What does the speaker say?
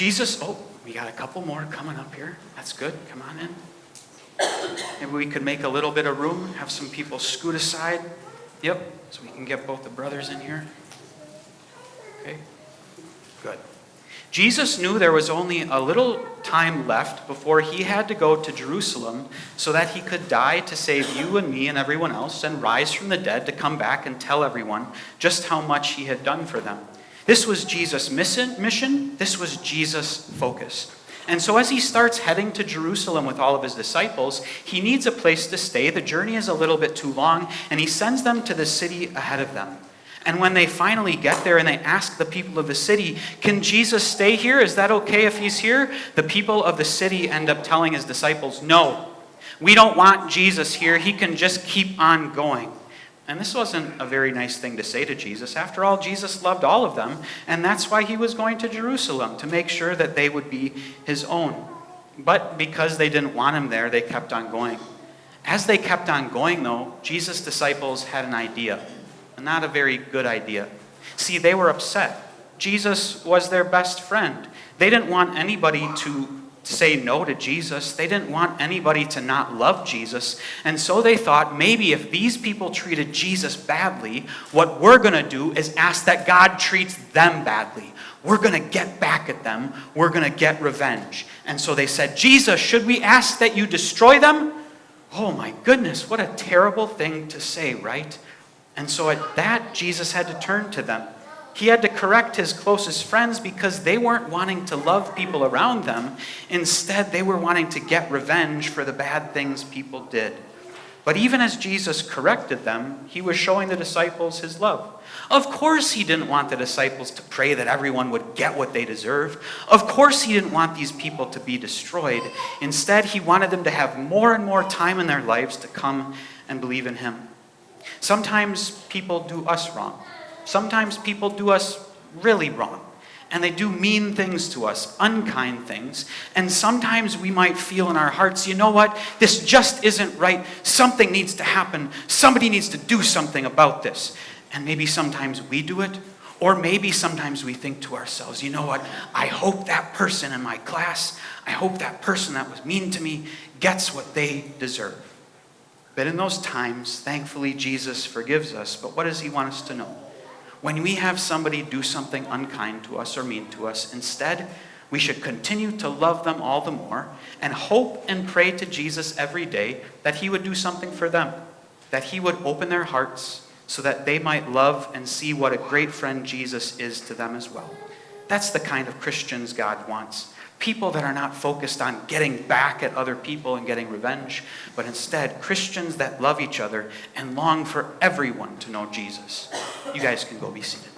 We got a couple more coming up here. That's good. Come on in. Maybe we could make a little bit of room, have some people scoot aside. Yep, so we can get both the brothers in here. Okay, good. Jesus knew there was only a little time left before he had to go to Jerusalem so that he could die to save you and me and everyone else and rise from the dead to come back and tell everyone just how much he had done for them. This was Jesus' mission. This was Jesus' focus. And so as he starts heading to Jerusalem with all of his disciples, he needs a place to stay. The journey is a little bit too long, and he sends them to the city ahead of them. And when they finally get there and they ask the people of the city, can Jesus stay here? Is that okay if he's here? The people of the city end up telling his disciples, no, we don't want Jesus here. He can just keep on going. And this wasn't a very nice thing to say to Jesus. After all, Jesus loved all of them, and that's why he was going to Jerusalem, to make sure that they would be his own. But because they didn't want him there, they kept on going. As they kept on going, though, Jesus' disciples had an idea. Not a very good idea. See, they were upset. Jesus was their best friend. They didn't want anybody to say no to Jesus. They didn't want anybody to not love Jesus. And so they thought, maybe if these people treated Jesus badly, what we're going to do is ask that God treats them badly. We're going to get back at them. We're going to get revenge. And so they said, Jesus, should we ask that you destroy them? Oh my goodness, what a terrible thing to say, right? And so at that, Jesus had to turn to them. He had to correct his closest friends because they weren't wanting to love people around them. Instead, they were wanting to get revenge for the bad things people did. But even as Jesus corrected them, he was showing the disciples his love. Of course, he didn't want the disciples to pray that everyone would get what they deserved. Of course, he didn't want these people to be destroyed. Instead, he wanted them to have more and more time in their lives to come and believe in him. Sometimes people do us wrong. Sometimes people do us really wrong. And they do mean things to us, unkind things. And sometimes we might feel in our hearts, you know what? This just isn't right. Something needs to happen. Somebody needs to do something about this. And maybe sometimes we do it. Or maybe sometimes we think to ourselves, you know what? I hope that person in my class, I hope that person that was mean to me gets what they deserve. But in those times, thankfully, Jesus forgives us. But what does he want us to know? When we have somebody do something unkind to us or mean to us, instead, we should continue to love them all the more and hope and pray to Jesus every day that he would do something for them, that he would open their hearts so that they might love and see what a great friend Jesus is to them as well. That's the kind of Christians God wants. People that are not focused on getting back at other people and getting revenge, but instead Christians that love each other and long for everyone to know Jesus. You guys can go be seated.